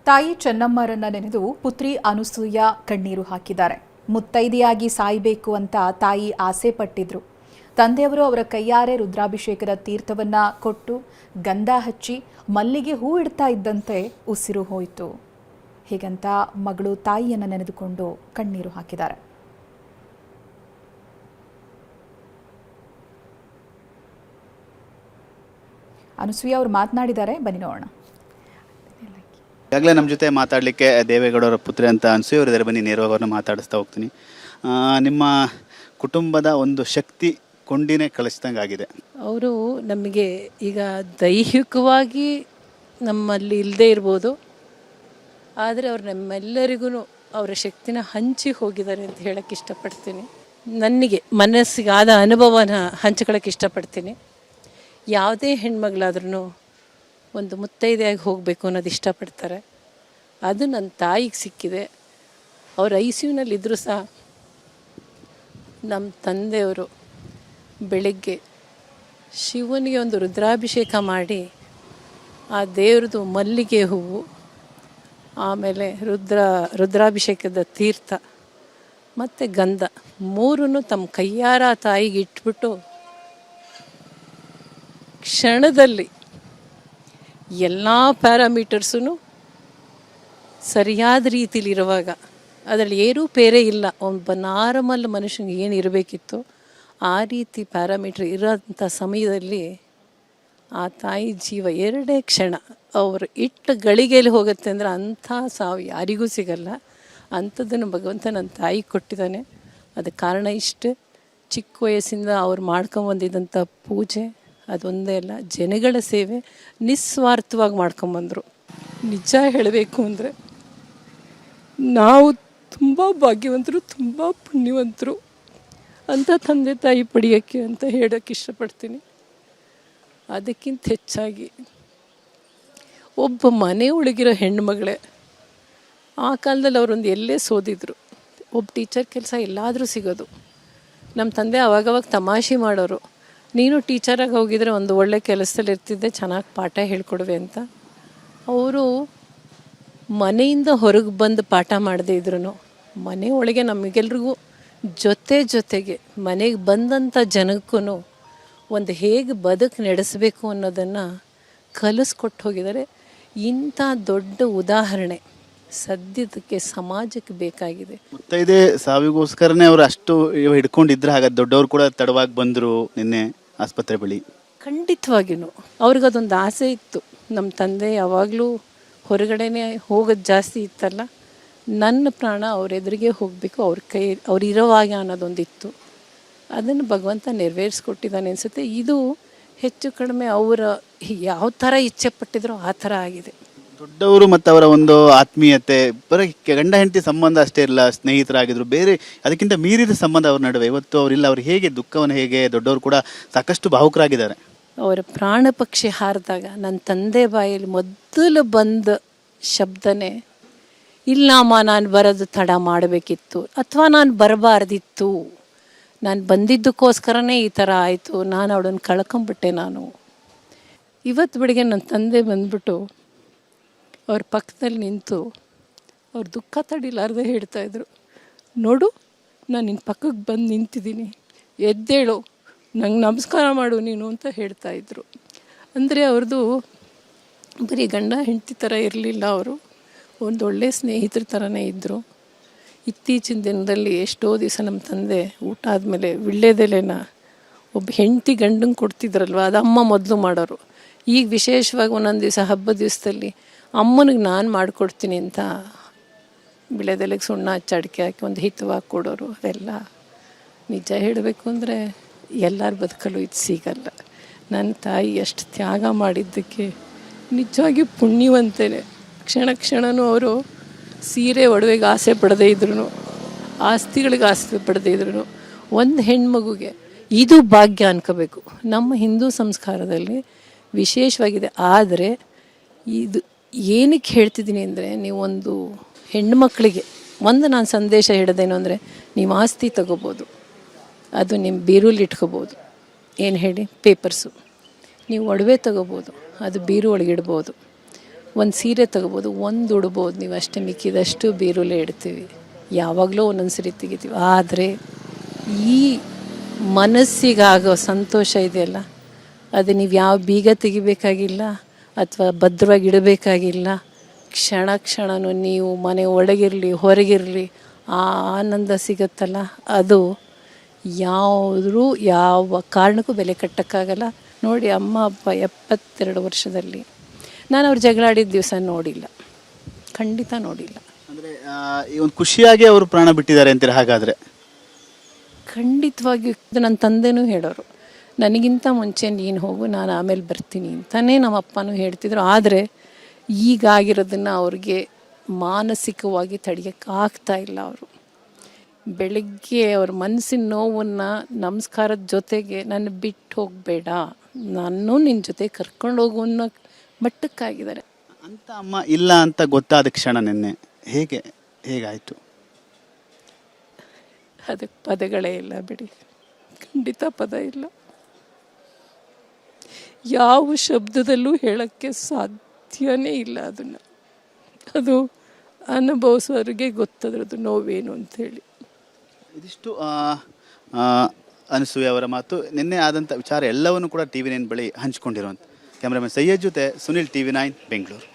ತಾಯಿ ಚೆನ್ನಮ್ಮರನ್ನ ನೆನೆದು ಪುತ್ರಿ ಅನುಸೂಯ ಕಣ್ಣೀರು ಹಾಕಿದ್ದಾರೆ. ಮುತ್ತೈದೆಯಾಗಿ ಸಾಯಬೇಕು ಅಂತ ತಾಯಿ ಆಸೆ ಪಟ್ಟಿದ್ರು. ತಂದೆಯವರು ಅವರ ಕೈಯಾರೆ ರುದ್ರಾಭಿಷೇಕದ ತೀರ್ಥವನ್ನ ಕೊಟ್ಟು ಗಂಧ ಹಚ್ಚಿ ಮಲ್ಲಿಗೆ ಹೂ ಇಡ್ತಾ ಇದ್ದಂತೆ ಉಸಿರು ಹೋಯಿತು. ಹೀಗಂತ ಮಗಳು ತಾಯಿಯನ್ನ ನೆನೆದುಕೊಂಡು ಕಣ್ಣೀರು ಹಾಕಿದ್ದಾರೆ. ಅನುಸೂಯ ಅವರು ಮಾತನಾಡಿದ್ದಾರೆ, ಬನ್ನಿ ನೋಡೋಣ. ಈಗಾಗಲೇ ನಮ್ಮ ಜೊತೆ ಮಾತಾಡಲಿಕ್ಕೆ ದೇವೇಗೌಡರ ಪುತ್ರಿ ಅಂತ ಅನ್ಸೂಯ ಅವರಿದ್ದಾರೆ. ಬನ್ನಿ ನೇರವಾಗಿ ಅವ್ರನ್ನ ಮಾತಾಡಿಸ್ತಾ ಹೋಗ್ತೀನಿ. ನಿಮ್ಮ ಕುಟುಂಬದ ಒಂದು ಶಕ್ತಿ ಕೊಂಡಿನೇ ಕಳಿಸ್ದಂಗೆ ಆಗಿದೆ. ಅವರು ನಮಗೆ ಈಗ ದೈಹಿಕವಾಗಿ ನಮ್ಮಲ್ಲಿ ಇಲ್ಲದೆ ಇರ್ಬೋದು, ಆದರೆ ಅವ್ರು ನಮ್ಮೆಲ್ಲರಿಗೂ ಅವರ ಶಕ್ತಿನ ಹಂಚಿ ಹೋಗಿದ್ದಾರೆ ಅಂತ ಹೇಳೋಕ್ಕೆ ಇಷ್ಟಪಡ್ತೀನಿ. ನನಗೆ ಮನಸ್ಸಿಗಾದ ಅನುಭವನ ಹಂಚ್ಕೊಳ್ಳೋಕ್ಕೆ ಇಷ್ಟಪಡ್ತೀನಿ. ಯಾವುದೇ ಹೆಣ್ಮಗಳಾದ್ರೂ ಒಂದು ಮುತ್ತೈದೆಯಾಗಿ ಹೋಗಬೇಕು ಅನ್ನೋದು ಇಷ್ಟಪಡ್ತಾರೆ. ಅದು ನನ್ನ ತಾಯಿಗೆ ಸಿಕ್ಕಿದೆ. ಅವ್ರು ICUನಲ್ಲಿದ್ದರೂ ಸಹ ನಮ್ಮ ತಂದೆಯವರು ಬೆಳಗ್ಗೆ ಶಿವನಿಗೆ ಒಂದು ರುದ್ರಾಭಿಷೇಕ ಮಾಡಿ ಆ ದೇವ್ರದ್ದು ಮಲ್ಲಿಗೆ ಹೂವು, ಆಮೇಲೆ ರುದ್ರಾಭಿಷೇಕದ ತೀರ್ಥ ಮತ್ತು ಗಂಧ ಮೂರನ್ನು ತಮ್ಮ ಕೈಯಾರ ತಾಯಿಗೆ ಇಟ್ಬಿಟ್ಟು ಕ್ಷಣದಲ್ಲಿ ಎಲ್ಲ ಪ್ಯಾರಾಮೀಟರ್ಸೂ ಸರಿಯಾದ ರೀತಿಲಿರುವಾಗ, ಅದರಲ್ಲಿ ಏರುಪೇರೇ ಇಲ್ಲ, ಒಬ್ಬ ನಾರ್ಮಲ್ ಮನುಷ್ಯನಿಗೆ ಏನು ಇರಬೇಕಿತ್ತು ಆ ರೀತಿ ಪ್ಯಾರಾಮೀಟ್ರ್ ಇರೋಂಥ ಸಮಯದಲ್ಲಿ ಆ ತಾಯಿ ಜೀವ 2 ಕ್ಷಣ ಅವರು ಇಟ್ಟ ಗಳಿಗೆಯಲ್ಲಿ ಹೋಗುತ್ತೆ ಅಂದರೆ ಅಂಥ ಸಾವು ಯಾರಿಗೂ ಸಿಗಲ್ಲ. ಅಂಥದ್ದನ್ನು ಭಗವಂತ ನನ್ನ ತಾಯಿ ಕೊಟ್ಟಿದ್ದಾನೆ. ಅದಕ್ಕೆ ಕಾರಣ ಇಷ್ಟು ಚಿಕ್ಕ ವಯಸ್ಸಿಂದ ಅವ್ರು ಮಾಡ್ಕೊಂಬಂದಿದ್ದಂಥ ಪೂಜೆ ಅದೊಂದೇ ಅಲ್ಲ, ಜನಗಳ ಸೇವೆ ನಿಸ್ವಾರ್ಥವಾಗಿ ಮಾಡ್ಕೊಂಬಂದರು. ನಿಜ ಹೇಳಬೇಕು ಅಂದರೆ ನಾವು ತುಂಬ ಭಾಗ್ಯವಂತರು, ತುಂಬ ಪುಣ್ಯವಂತರು ಅಂತ ತಂದೆ ತಾಯಿ ಪಡೆಯೋಕ್ಕೆ ಅಂತ ಹೇಳೋಕ್ಕೆ ಇಷ್ಟಪಡ್ತೀನಿ. ಅದಕ್ಕಿಂತ ಹೆಚ್ಚಾಗಿ ಒಬ್ಬ ಮನೆ ಒಳಗಿರೋ ಹೆಣ್ಣುಮಗಳೇ ಆ ಕಾಲದಲ್ಲಿ ಅವರೊಂದು ಎಲ್ಲೇ ಸೋದಿದ್ರು, ಒಬ್ಬ ಟೀಚರ್ ಕೆಲಸ ಎಲ್ಲಾದರೂ ಸಿಗೋದು. ನಮ್ಮ ತಂದೆ ಅವಾಗವಾಗ ತಮಾಷೆ ಮಾಡೋರು, ನೀನು ಟೀಚರಾಗಿ ಹೋಗಿದ್ರೆ ಒಂದು ಒಳ್ಳೆ ಕೆಲಸದಲ್ಲಿ ಇರ್ತಿದ್ದೆ, ಚೆನ್ನಾಗಿ ಪಾಠ ಹೇಳ್ಕೊಡುವೆ ಅಂತ. ಅವರು ಮನೆಯಿಂದ ಹೊರಗೆ ಬಂದು ಪಾಠ ಮಾಡದೇ ಇದ್ರು ಮನೆ ಒಳಗೆ ನಮಗೆಲ್ರಿಗೂ ಜೊತೆಗೆ ಮನೆಗೆ ಬಂದಂಥ ಜನಕ್ಕೂ ಒಂದು ಹೇಗೆ ಬದುಕು ನಡೆಸಬೇಕು ಅನ್ನೋದನ್ನು ಕಲಿಸ್ಕೊಟ್ಟು ಹೋಗಿದ್ದಾರೆ. ಇಂಥ ದೊಡ್ಡ ಉದಾಹರಣೆ ಸದ್ಯದಕ್ಕೆ ಸಮಾಜಕ್ಕೆ ಬೇಕಾಗಿದೆ. ಮುತ್ತೈದೆ ಸಾವಿಗೋಸ್ಕರನೇ ಅವರು ಅಷ್ಟು ಹಿಡ್ಕೊಂಡಿದ್ರೆ, ಹಾಗಾದ್ರೆ ದೊಡ್ಡವರು ಕೂಡ ತಡವಾಗಿ ಬಂದರು ನಿನ್ನೆ ಆಸ್ಪತ್ರೆ ಬಳಿ. ಖಂಡಿತವಾಗಿಯೂ ಅವ್ರಿಗದೊಂದು ಆಸೆ ಇತ್ತು. ನಮ್ಮ ತಂದೆ ಯಾವಾಗಲೂ ಹೊರಗಡೆನೇ ಹೋಗೋದು ಜಾಸ್ತಿ ಇತ್ತಲ್ಲ, ನನ್ನ ಪ್ರಾಣ ಅವ್ರ ಎದುರಿಗೆ ಹೋಗಬೇಕು, ಅವ್ರು ಇರೋವಾಗ ಅನ್ನೋದೊಂದಿತ್ತು. ಅದನ್ನು ಭಗವಂತ ನೆರವೇರಿಸ್ಕೊಟ್ಟಿದ್ದಾನೆ ಅನಿಸುತ್ತೆ. ಇದು ಹೆಚ್ಚು ಕಡಿಮೆ ಅವರ ಯಾವ ಥರ ಇಚ್ಛೆ ಪಟ್ಟಿದ್ರೋ ಆ ಥರ ಆಗಿದೆ. ದೊಡ್ಡವರು ಮತ್ತು ಅವರ ಒಂದು ಆತ್ಮೀಯತೆ, ಬರೀ ಗಂಡ ಹೆಂಡತಿ ಸಂಬಂಧ ಅಷ್ಟೇ ಇಲ್ಲ, ಸ್ನೇಹಿತರಾಗಿದ್ರು, ಬೇರೆ ಅದಕ್ಕಿಂತ ಮೀರಿದ ಸಂಬಂಧ ಅವ್ರ ನಡುವೆ ಇವತ್ತು ಅವರಿಲ್ಲ. ಅವ್ರು ಹೇಗೆ ದುಃಖವನ್ನು ಹೇಗೆ, ದೊಡ್ಡವರು ಕೂಡ ಸಾಕಷ್ಟು ಭಾವುಕರಾಗಿದ್ದಾರೆ. ಅವರ ಪ್ರಾಣ ಪಕ್ಷಿ ಹಾರಿದಾಗ ನನ್ನ ತಂದೆ ಬಾಯಲ್ಲಿ ಮೊದಲು ಬಂದ ಶಬ್ದನೇ, ಇಲ್ಲಮ್ಮ ನಾನು ಬರೋದು ತಡ ಮಾಡಬೇಕಿತ್ತು, ಅಥವಾ ನಾನು ಬರಬಾರ್ದಿತ್ತು, ನಾನು ಬಂದಿದ್ದಕ್ಕೋಸ್ಕರನೇ ಈ ಥರ ಆಯಿತು, ನಾನು ಅವಳನ್ನು ಕಳ್ಕೊಂಬಿಟ್ಟೆ. ನಾನು ಇವತ್ತು ಬೆಳಿಗ್ಗೆ ನನ್ನ ತಂದೆ ಬಂದ್ಬಿಟ್ಟು ಅವ್ರ ಪಕ್ಕದಲ್ಲಿ ನಿಂತು ಅವ್ರ ದುಃಖ ತಡಿಲಾರ್ದೆ ಹೇಳ್ತಾಯಿದ್ರು, ನೋಡು ನಾನು ನಿನ್ನ ಪಕ್ಕಕ್ಕೆ ಬಂದು ನಿಂತಿದ್ದೀನಿ, ಎದ್ದೇಳು, ನಂಗೆ ನಮಸ್ಕಾರ ಮಾಡು ನೀನು ಅಂತ ಹೇಳ್ತಾಯಿದ್ರು. ಅಂದರೆ ಅವ್ರದ್ದು ಬರೀ ಗಂಡ ಹೆಂಡತಿ ಥರ ಇರಲಿಲ್ಲ, ಅವರು ಒಂದು ಒಳ್ಳೆ ಸ್ನೇಹಿತರ ಥರನೇ ಇದ್ದರು. ಇತ್ತೀಚಿನ ದಿನದಲ್ಲಿ ಎಷ್ಟೋ ದಿವಸ ನಮ್ಮ ತಂದೆ ಊಟ ಆದಮೇಲೆ ವಿಳ್ಯದೆಲೆನ ಒಬ್ಬ ಹೆಂಡತಿ ಗಂಡಂಗೆ ಕೊಡ್ತಿದ್ರಲ್ವ, ಅದು ಅಮ್ಮ ಮೊದಲು ಮಾಡೋರು. ಈಗ ವಿಶೇಷವಾಗಿ ಒಂದೊಂದು ದಿವಸ ಹಬ್ಬದ ದಿವಸದಲ್ಲಿ ಅಮ್ಮನಿಗೆ ನಾನು ಮಾಡಿಕೊಡ್ತೀನಿ ಅಂತ ವಿಳ್ಯದೆಲೆಗೆ ಸುಣ್ಣ ಹಚ್ಚಿ ಅಡಿಕೆ ಹಾಕಿ ಒಂದು ಹಿತವಾಗಿ ಕೊಡೋರು. ಅದೆಲ್ಲ ನಿಜ ಹೇಳಬೇಕು ಅಂದರೆ ಎಲ್ಲರ ಬದುಕಲ್ಲೂ ಇದು ಸಿಗಲ್ಲ. ನನ್ನ ತಾಯಿ ಎಷ್ಟು ತ್ಯಾಗ ಮಾಡಿದ್ದಕ್ಕೆ ನಿಜವಾಗಿ ಪುಣ್ಯವಂತೇನೆ. ಕ್ಷಣನೂ ಅವರು ಸೀರೆ ಒಡವೆಗೆ ಆಸೆ ಪಡದೇ ಇದ್ರು, ಆಸ್ತಿಗಳಿಗೆ ಆಸೆ ಪಡದೇ ಇದ್ರು, ಒಂದು ಹೆಣ್ಮಗುಗೆ ಇದು ಭಾಗ್ಯ ಅನ್ಕೋಬೇಕು. ನಮ್ಮ ಹಿಂದೂ ಸಂಸ್ಕಾರದಲ್ಲಿ ವಿಶೇಷವಾಗಿದೆ. ಆದರೆ ಇದು ಏನಕ್ಕೆ ಹೇಳ್ತಿದ್ದೀನಿ ಅಂದರೆ, ನೀವೊಂದು ಹೆಣ್ಮಕ್ಳಿಗೆ ನಾನು ಸಂದೇಶ ಹೇಳೋದೇನು ಅಂದರೆ, ನೀವು ಆಸ್ತಿ ತಗೋಬೋದು, ಅದು ನಿಮ್ಮ ಬೀರಲ್ಲಿ ಇಟ್ಕೋಬೋದು, ಏನು ಹೇಳಿ ಪೇಪರ್ಸು. ನೀವು ಒಡವೆ ತಗೋಬೋದು, ಅದು ಬೀರು ಒಳಗೆ ಇಡ್ಬೋದು. ಒಂದು ಸೀರೆ ತಗೋಬೋದು, ಒಂದು ಉಡ್ಬೋದು ನೀವು ಅಷ್ಟೇ, ಮಿಕ್ಕಿದಷ್ಟು ಬೀರುಲೇ ಇಡ್ತೀವಿ, ಯಾವಾಗಲೂ ಒಂದೊಂದು ಸರಿ ತೆಗಿತೀವಿ. ಆದರೆ ಈ ಮನಸ್ಸಿಗಾಗೋ ಸಂತೋಷ ಇದೆಯಲ್ಲ, ಅದು ನೀವು ಯಾವ ಬೀಗ ತೆಗಿಬೇಕಾಗಿಲ್ಲ ಅಥವಾ ಭದ್ರವಾಗಿ ಇಡಬೇಕಾಗಿಲ್ಲ. ಕ್ಷಣ ಕ್ಷಣನೂ ನೀವು ಮನೆ ಒಳಗಿರಲಿ ಹೊರಗಿರಲಿ ಆ ಆನಂದ ಸಿಗುತ್ತಲ್ಲ, ಅದು ಯಾವುದ್ರೂ ಯಾವ ಕಾರಣಕ್ಕೂ ಬೆಲೆ ಕಟ್ಟೋಕ್ಕಾಗಲ್ಲ. ನೋಡಿ, ಅಮ್ಮ ಅಪ್ಪ 72 ವರ್ಷದಲ್ಲಿ ನಾನು ಅವ್ರು ಜಗಳಾಡಿದ ದಿವಸ ನೋಡಿಲ್ಲ, ಖಂಡಿತ ನೋಡಿಲ್ಲ. ಅಂದರೆ ಈ ಒಂದು ಖುಷಿಯಾಗಿ ಅವರು ಪ್ರಾಣ ಬಿಟ್ಟಿದ್ದಾರೆ ಅಂತೀರ ಹಾಗಾದರೆ? ಖಂಡಿತವಾಗಿಯೂ ನನ್ನ ತಂದೆನೂ ಹೇಳೋರು, ನನಗಿಂತ ಮುಂಚೆ ನೀನು ಹೋಗು, ನಾನು ಆಮೇಲೆ ಬರ್ತೀನಿ ಅಂತಲೇ ನಮ್ಮ ಅಪ್ಪನೂ ಹೇಳ್ತಿದ್ರು. ಆದರೆ ಈಗಾಗಿರೋದನ್ನು ಅವ್ರಿಗೆ ಮಾನಸಿಕವಾಗಿ ತಡೆಯೋಕ್ಕಾಗ್ತಾ ಇಲ್ಲ. ಅವರು ಬೆಳಗ್ಗೆ ಅವ್ರ ಮನಸ್ಸಿನ ನೋವನ್ನು ನಮಸ್ಕಾರದ ಜೊತೆಗೆ ನನ್ನ ಬಿಟ್ಟು ಹೋಗಬೇಡ, ನಾನು ನಿನ್ನ ಜೊತೆ ಕರ್ಕೊಂಡು ಹೋಗು ಅನ್ನೋ ಮಟ್ಟಕ್ಕಾಗಿದ್ದಾರೆ. ಅಂತ ಅಮ್ಮ ಇಲ್ಲ ಅಂತ ಗೊತ್ತಾದ ಕ್ಷಣ ನಿನ್ನೆ ಹೇಗಾಯಿತು? ಅದಕ್ಕೆ ಪದಗಳೇ ಇಲ್ಲ ಬಿಡಿ, ಖಂಡಿತ ಪದ ಇಲ್ಲ. ಯಾವ ಶಬ್ದದಲ್ಲೂ ಹೇಳೋಕ್ಕೆ ಸಾಧ್ಯನೇ ಇಲ್ಲ ಅದನ್ನು. ಅದು ಅನುಭವಿಸೋರಿಗೆ ಗೊತ್ತದ್ರದ್ದು ನೋವೇನು ಅಂಥೇಳಿ. ಇದಿಷ್ಟು ಅನಸೂಯ ಅವರ ಮಾತು. ನಿನ್ನೆ ಆದಂಥ ವಿಚಾರ ಎಲ್ಲವನ್ನು ಕೂಡ TV9 ಬಳಿ ಹಂಚಿಕೊಂಡಿರುವಂಥ ಕ್ಯಾಮ್ರಾಮನ್ ಸೈಯದ್ ಜೊತೆ ಸುನಿಲ್, TV9 ಬೆಂಗಳೂರು.